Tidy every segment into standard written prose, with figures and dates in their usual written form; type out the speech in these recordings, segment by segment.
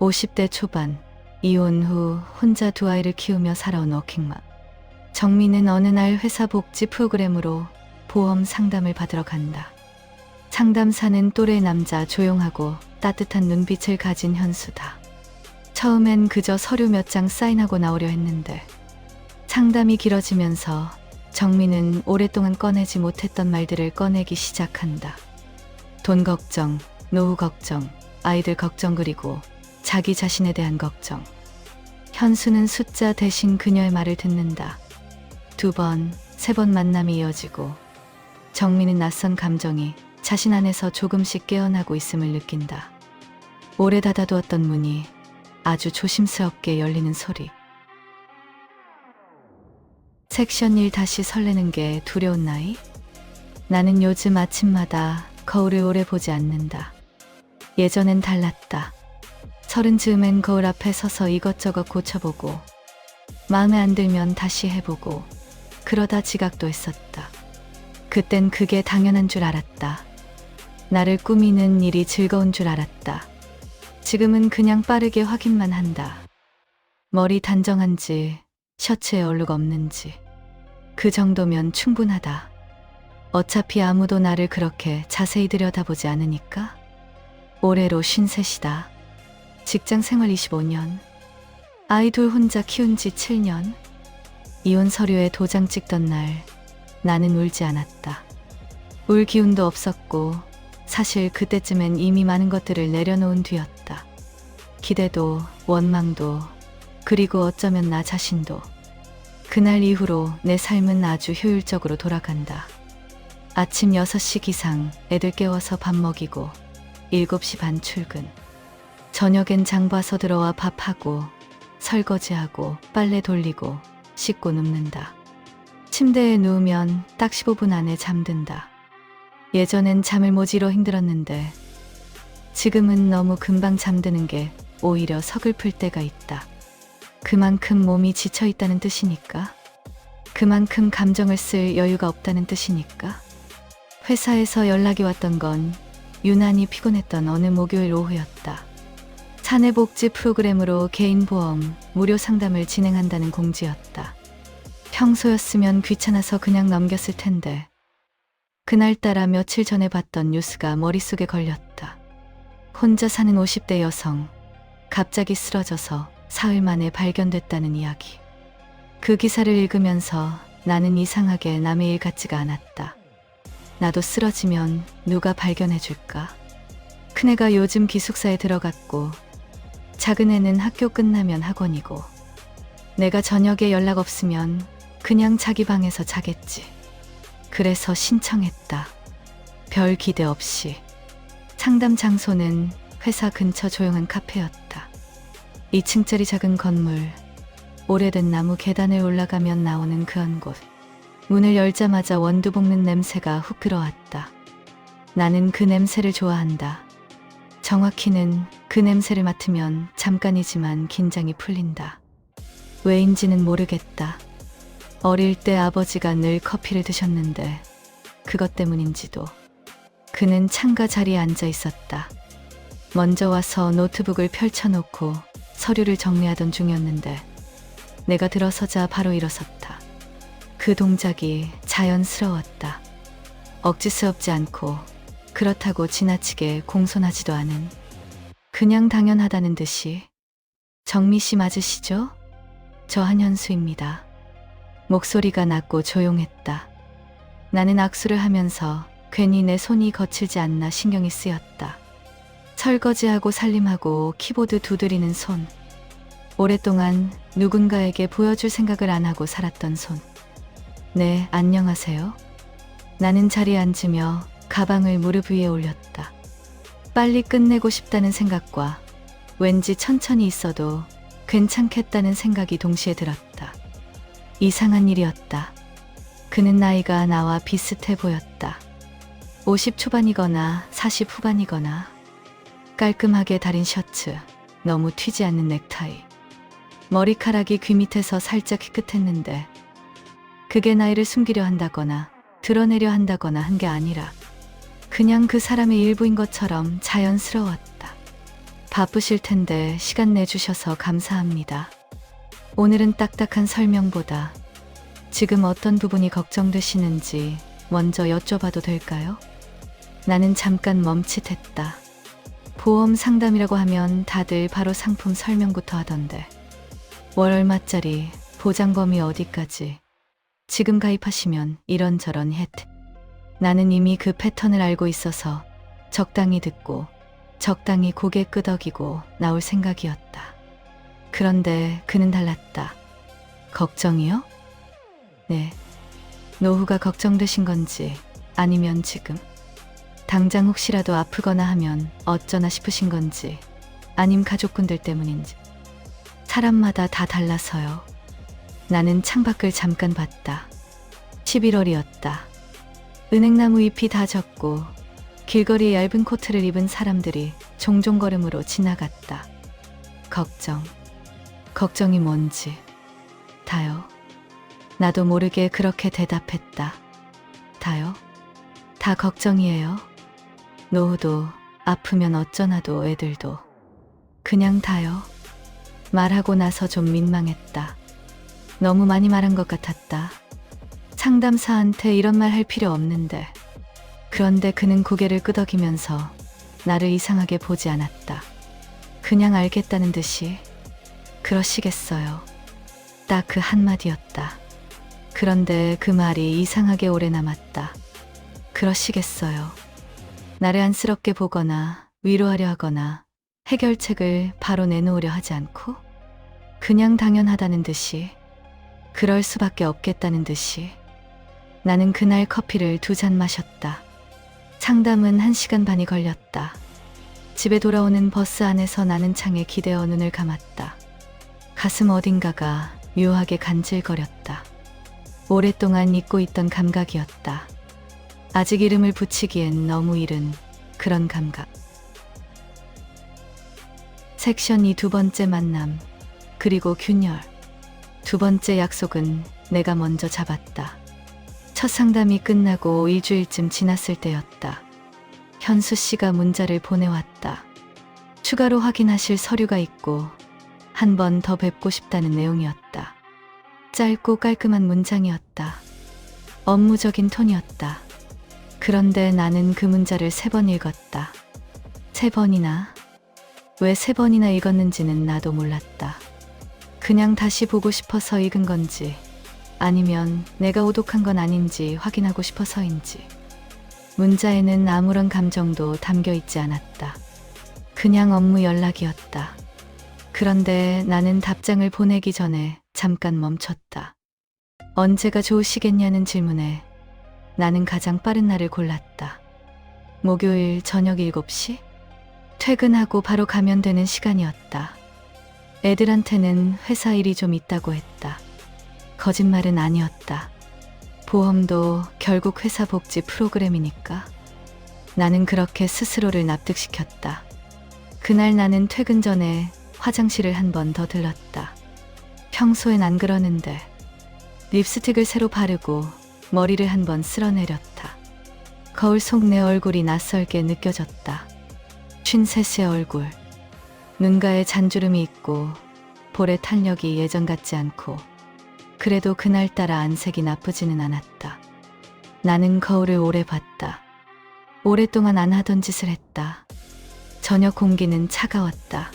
50대 초반, 이혼 후 혼자 두 아이를 키우며 살아온 워킹맘. 정미는 어느 날 회사 복지 프로그램으로 보험 상담을 받으러 간다. 상담사는 또래 남자, 조용하고 따뜻한 눈빛을 가진 현수다. 처음엔 그저 서류 몇 장 사인하고 나오려 했는데 상담이 길어지면서 정미는 오랫동안 꺼내지 못했던 말들을 꺼내기 시작한다. 돈 걱정, 노후 걱정, 아이들 걱정, 그리고 자기 자신에 대한 걱정. 현수는 숫자 대신 그녀의 말을 듣는다. 2번, 3번 만남이 이어지고 정미는 낯선 감정이 자신 안에서 조금씩 깨어나고 있음을 느낀다. 오래 닫아두었던 문이 아주 조심스럽게 열리는 소리. 섹션 1. 다시 설레는 게 두려운 나이? 나는 요즘 아침마다 거울을 오래 보지 않는다. 예전엔 달랐다. 30 즈음엔 거울 앞에 서서 이것저것 고쳐보고 마음에 안 들면 다시 해보고 그러다 지각도 했었다. 그땐 그게 당연한 줄 알았다. 나를 꾸미는 일이 즐거운 줄 알았다. 지금은 그냥 빠르게 확인만 한다. 머리 단정한지, 셔츠에 얼룩 없는지. 그 정도면 충분하다. 어차피 아무도 나를 그렇게 자세히 들여다보지 않으니까. 올해로 53이다. 직장 생활 25년. 아이 둘 혼자 키운 지 7년. 이혼 서류에 도장 찍던 날 나는 울지 않았다. 울 기운도 없었고 사실 그때쯤엔 이미 많은 것들을 내려놓은 뒤였다. 기대도, 원망도, 그리고 어쩌면 나 자신도. 그날 이후로 내 삶은 아주 효율적으로 돌아간다. 아침 6시 기상, 애들 깨워서 밥 먹이고 7시 반 출근. 저녁엔 장 봐서 들어와 밥하고 설거지하고 빨래 돌리고 씻고 눕는다. 침대에 누우면 딱 15분 안에 잠든다. 예전엔 잠을 모지로 힘들었는데 지금은 너무 금방 잠드는 게 오히려 서글플 때가 있다. 그만큼 몸이 지쳐 있다는 뜻이니까. 그만큼 감정을 쓸 여유가 없다는 뜻이니까. 회사에서 연락이 왔던 건 유난히 피곤했던 어느 목요일 오후였다. 사내복지 프로그램으로 개인 보험 무료 상담을 진행한다는 공지였다. 평소였으면 귀찮아서 그냥 넘겼을 텐데 그날따라 며칠 전에 봤던 뉴스가 머릿속에 걸렸다. 혼자 사는 50대 여성, 갑자기 쓰러져서 사흘 만에 발견됐다는 이야기. 그 기사를 읽으면서 나는 이상하게 남의 일 같지가 않았다. 나도 쓰러지면 누가 발견해 줄까? 큰애가 요즘 기숙사에 들어갔고 작은애는 학교 끝나면 학원이고 내가 저녁에 연락 없으면 그냥 자기 방에서 자겠지. 그래서 신청했다. 별 기대 없이. 상담 장소는 회사 근처 조용한 카페였다. 2층짜리 작은 건물, 오래된 나무 계단을 올라가면 나오는 그 한 곳. 문을 열자마자 원두 볶는 냄새가 훅 들어왔다. 나는 그 냄새를 좋아한다. 정확히는 그 냄새를 맡으면 잠깐이지만 긴장이 풀린다. 왜인지는 모르겠다. 어릴 때 아버지가 늘 커피를 드셨는데 그것 때문인지도. 그는 창가 자리에 앉아 있었다. 먼저 와서 노트북을 펼쳐놓고 서류를 정리하던 중이었는데 내가 들어서자 바로 일어섰다. 그 동작이 자연스러웠다. 억지스럽지 않고 그렇다고 지나치게 공손하지도 않은, 그냥 당연하다는 듯이. 정미 씨 맞으시죠? 저 한현수입니다. 목소리가 낮고 조용했다. 나는 악수를 하면서 괜히 내 손이 거칠지 않나 신경이 쓰였다. 설거지하고 살림하고 키보드 두드리는 손. 오랫동안 누군가에게 보여줄 생각을 안 하고 살았던 손. 네, 안녕하세요. 나는 자리에 앉으며 가방을 무릎 위에 올렸다. 빨리 끝내고 싶다는 생각과 왠지 천천히 있어도 괜찮겠다는 생각이 동시에 들었다. 이상한 일이었다. 그는 나이가 나와 비슷해 보였다. 50 초반이거나 40 후반이거나. 깔끔하게 다린 셔츠, 너무 튀지 않는 넥타이. 머리카락이 귀 밑에서 살짝 희끗했는데 그게 나이를 숨기려 한다거나 드러내려 한다거나 한 게 아니라 그냥 그 사람의 일부인 것처럼 자연스러웠다. 바쁘실 텐데 시간 내주셔서 감사합니다. 오늘은 딱딱한 설명보다 지금 어떤 부분이 걱정되시는지 먼저 여쭤봐도 될까요? 나는 잠깐 멈칫했다. 보험 상담이라고 하면 다들 바로 상품 설명부터 하던데 월 얼마짜리, 보장범위 어디까지, 지금 가입하시면 이런저런 혜택. 나는 이미 그 패턴을 알고 있어서 적당히 듣고 적당히 고개 끄덕이고 나올 생각이었다. 그런데 그는 달랐다. 걱정이요? 네. 노후가 걱정되신 건지 아니면 지금 당장 혹시라도 아프거나 하면 어쩌나 싶으신 건지 아님 가족분들 때문인지. 사람마다 다 달라서요. 나는 창밖을 잠깐 봤다. 11월이었다. 은행나무 잎이 다 졌고 길거리에 얇은 코트를 입은 사람들이 종종 걸음으로 지나갔다. 걱정이 뭔지 다요. 나도 모르게 그렇게 대답했다. 다요? 다 걱정이에요. 노후도, 아프면 어쩌나도, 애들도. 그냥 다요. 말하고 나서 좀 민망했다. 너무 많이 말한 것 같았다. 상담사한테 이런 말 할 필요 없는데. 그런데 그는 고개를 끄덕이면서 나를 이상하게 보지 않았다. 그냥 알겠다는 듯이. 그러시겠어요. 딱 그 한마디였다. 그런데 그 말이 이상하게 오래 남았다. 그러시겠어요. 나를 안쓰럽게 보거나 위로하려 하거나 해결책을 바로 내놓으려 하지 않고 그냥 당연하다는 듯이, 그럴 수밖에 없겠다는 듯이. 나는 그날 커피를 2잔 마셨다. 상담은 1시간 반이 걸렸다. 집에 돌아오는 버스 안에서 나는 창에 기대어 눈을 감았다. 가슴 어딘가가 묘하게 간질거렸다. 오랫동안 잊고 있던 감각이었다. 아직 이름을 붙이기엔 너무 이른 그런 감각. 섹션 2 두 번째 만남, 그리고 균열. 두 번째 약속은 내가 먼저 잡았다. 첫 상담이 끝나고 일주일쯤 지났을 때였다. 현수 씨가 문자를 보내왔다. 추가로 확인하실 서류가 있고 한 번 더 뵙고 싶다는 내용이었다. 짧고 깔끔한 문장이었다. 업무적인 톤이었다. 그런데 나는 그 문자를 3번 읽었다. 3번이나? 왜 3번이나 읽었는지는 나도 몰랐다. 그냥 다시 보고 싶어서 읽은 건지 아니면 내가 오독한 건 아닌지 확인하고 싶어서인지. 문자에는 아무런 감정도 담겨 있지 않았다. 그냥 업무 연락이었다. 그런데 나는 답장을 보내기 전에 잠깐 멈췄다. 언제가 좋으시겠냐는 질문에 나는 가장 빠른 날을 골랐다. 목요일 저녁 7시? 퇴근하고 바로 가면 되는 시간이었다. 애들한테는 회사 일이 좀 있다고 했다. 거짓말은 아니었다. 보험도 결국 회사 복지 프로그램이니까. 나는 그렇게 스스로를 납득시켰다. 그날 나는 퇴근 전에 화장실을 한 번 더 들렀다. 평소엔 안 그러는데 립스틱을 새로 바르고 머리를 한 번 쓸어내렸다. 거울 속 내 얼굴이 낯설게 느껴졌다. 53세 얼굴. 눈가에 잔주름이 있고 볼의 탄력이 예전 같지 않고, 그래도 그날따라 안색이 나쁘지는 않았다. 나는 거울을 오래 봤다. 오랫동안 안 하던 짓을 했다. 저녁 공기는 차가웠다.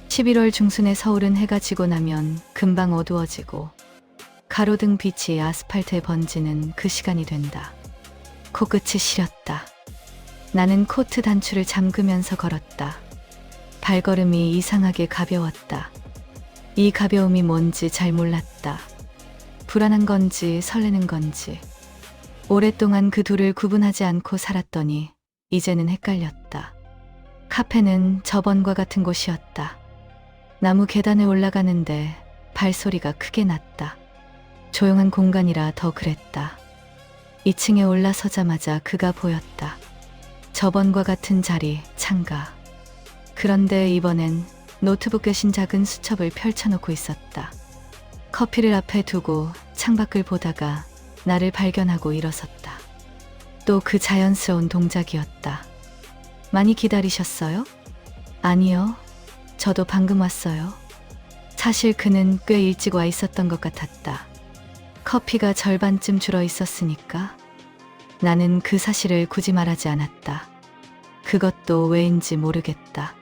11월 중순에 서울은 해가 지고 나면 금방 어두워지고 가로등 빛이 아스팔트에 번지는 그 시간이 된다. 코끝이 시렸다. 나는 코트 단추를 잠그면서 걸었다. 발걸음이 이상하게 가벼웠다. 이 가벼움이 뭔지 잘 몰랐다. 불안한 건지 설레는 건지. 오랫동안 그 둘을 구분하지 않고 살았더니 이제는 헷갈렸다. 카페는 저번과 같은 곳이었다. 나무 계단에 올라가는데 발소리가 크게 났다. 조용한 공간이라 더 그랬다. 2층에 올라서자마자 그가 보였다. 저번과 같은 자리, 창가. 그런데 이번엔 노트북 대신 작은 수첩을 펼쳐놓고 있었다. 커피를 앞에 두고 창밖을 보다가 나를 발견하고 일어섰다. 또 그 자연스러운 동작이었다. 많이 기다리셨어요? 아니요. 저도 방금 왔어요. 사실 그는 꽤 일찍 와 있었던 것 같았다. 커피가 절반쯤 줄어 있었으니까. 나는 그 사실을 굳이 말하지 않았다. 그것도 왜인지 모르겠다.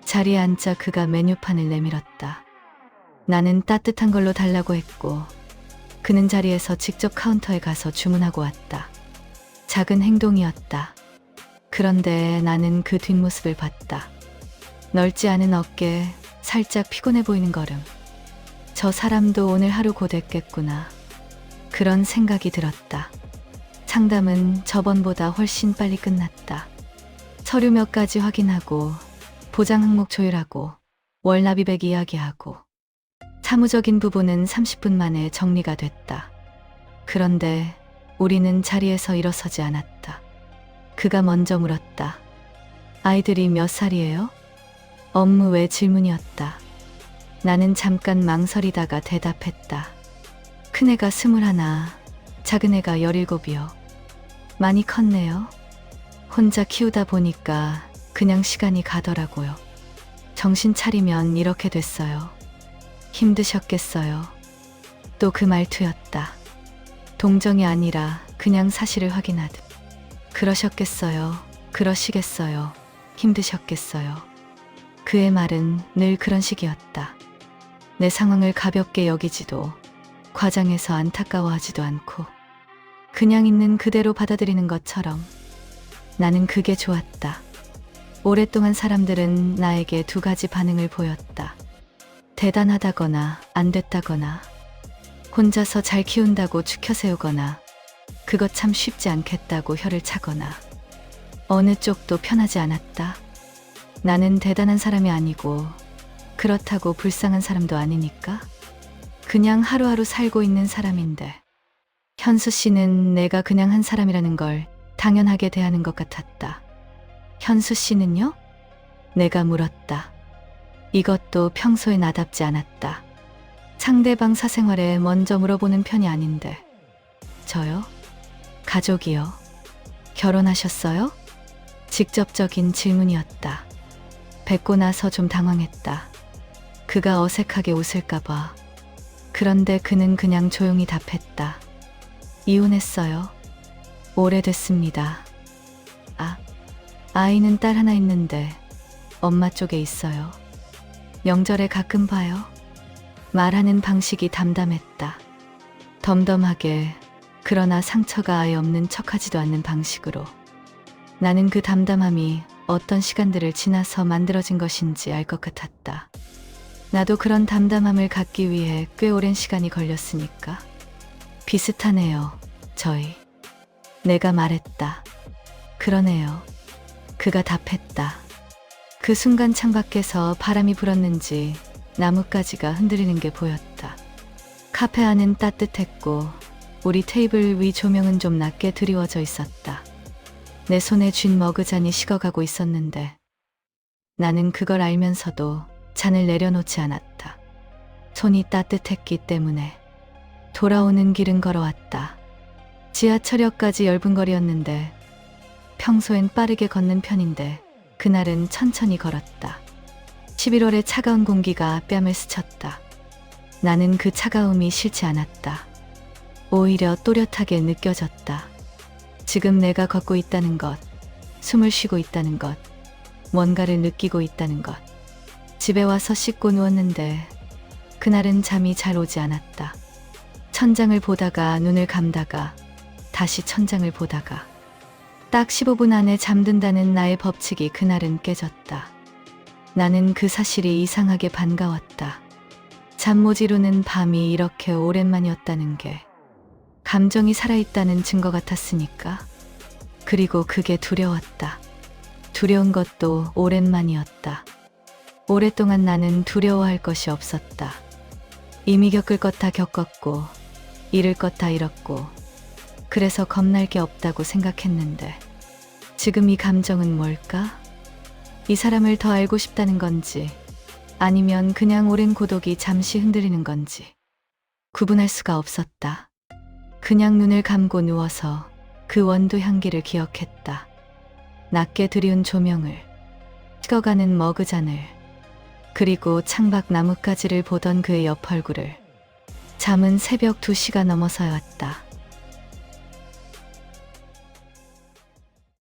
자리에 앉자 그가 메뉴판을 내밀었다. 나는 따뜻한 걸로 달라고 했고 그는 자리에서 직접 카운터에 가서 주문하고 왔다. 작은 행동이었다. 그런데 나는 그 뒷모습을 봤다. 넓지 않은 어깨, 살짝 피곤해 보이는 걸음. 저 사람도 오늘 하루 고됐겠구나. 그런 생각이 들었다. 상담은 저번보다 훨씬 빨리 끝났다. 서류 몇 가지 확인하고 보장 항목 조율하고 월납입액 이야기하고 사무적인 부분은 30분 만에 정리가 됐다. 그런데 우리는 자리에서 일어서지 않았다. 그가 먼저 물었다. 아이들이 몇 살이에요? 업무 외 질문이었다. 나는 잠깐 망설이다가 대답했다. 큰애가 21, 작은애가 17이요. 많이 컸네요. 혼자 키우다 보니까 그냥 시간이 가더라고요. 정신 차리면 이렇게 됐어요. 힘드셨겠어요. 또 그 말투였다. 동정이 아니라 그냥 사실을 확인하듯. 그러셨겠어요. 그러시겠어요. 힘드셨겠어요. 그의 말은 늘 그런 식이었다. 내 상황을 가볍게 여기지도 과장해서 안타까워하지도 않고 그냥 있는 그대로 받아들이는 것처럼. 나는 그게 좋았다. 오랫동안 사람들은 나에게 두 가지 반응을 보였다. 대단하다거나 안 됐다거나 혼자서 잘 키운다고 추켜세우거나 그것 참 쉽지 않겠다고 혀를 차거나 어느 쪽도 편하지 않았다. 나는 대단한 사람이 아니고 그렇다고 불쌍한 사람도 아니니까 그냥 하루하루 살고 있는 사람인데 현수 씨는 내가 그냥 한 사람이라는 걸 당연하게 대하는 것 같았다. 현수 씨는요? 내가 물었다. 이것도 평소에 나답지 않았다. 상대방 사생활에 먼저 물어보는 편이 아닌데. 저요? 가족이요? 결혼하셨어요? 직접적인 질문이었다. 뵙고 나서 좀 당황했다. 그가 어색하게 웃을까봐. 그런데 그는 그냥 조용히 답했다. 이혼했어요. 오래됐습니다. 아이는 딸 하나 있는데 엄마 쪽에 있어요. 명절에 가끔 봐요. 말하는 방식이 담담했다. 덤덤하게, 그러나 상처가 아예 없는 척하지도 않는 방식으로. 나는 그 담담함이 어떤 시간들을 지나서 만들어진 것인지 알 것 같았다. 나도 그런 담담함을 갖기 위해 꽤 오랜 시간이 걸렸으니까. 비슷하네요, 저희. 내가 말했다. 그러네요. 그가 답했다. 그 순간 창밖에서 바람이 불었는지 나뭇가지가 흔들리는 게 보였다. 카페 안은 따뜻했고 우리 테이블 위 조명은 좀 낮게 드리워져 있었다. 내 손에 쥔 머그잔이 식어가고 있었는데 나는 그걸 알면서도 잔을 내려놓지 않았다. 손이 따뜻했기 때문에. 돌아오는 길은 걸어왔다. 지하철역까지 얇은 거리였는데 평소엔 빠르게 걷는 편인데 그날은 천천히 걸었다. 11월의 차가운 공기가 뺨을 스쳤다. 나는 그 차가움이 싫지 않았다. 오히려 또렷하게 느껴졌다. 지금 내가 걷고 있다는 것, 숨을 쉬고 있다는 것, 뭔가를 느끼고 있다는 것. 집에 와서 씻고 누웠는데 그날은 잠이 잘 오지 않았다. 천장을 보다가 눈을 감다가 다시 천장을 보다가 딱 15분 안에 잠든다는 나의 법칙이 그날은 깨졌다. 나는 그 사실이 이상하게 반가웠다. 잠 못 이루는 밤이 이렇게 오랜만이었다는 게 감정이 살아있다는 증거 같았으니까. 그리고 그게 두려웠다. 두려운 것도 오랜만이었다. 오랫동안 나는 두려워할 것이 없었다. 이미 겪을 것 다 겪었고 잃을 것 다 잃었고 그래서 겁날 게 없다고 생각했는데 지금 이 감정은 뭘까? 이 사람을 더 알고 싶다는 건지 아니면 그냥 오랜 고독이 잠시 흔들리는 건지 구분할 수가 없었다. 그냥 눈을 감고 누워서 그 원두 향기를 기억했다. 낮게 들이운 조명을, 식어가는 머그잔을, 그리고 창밖 나뭇가지를 보던 그의 옆 얼굴을. 잠은 새벽 2시가 넘어서였다.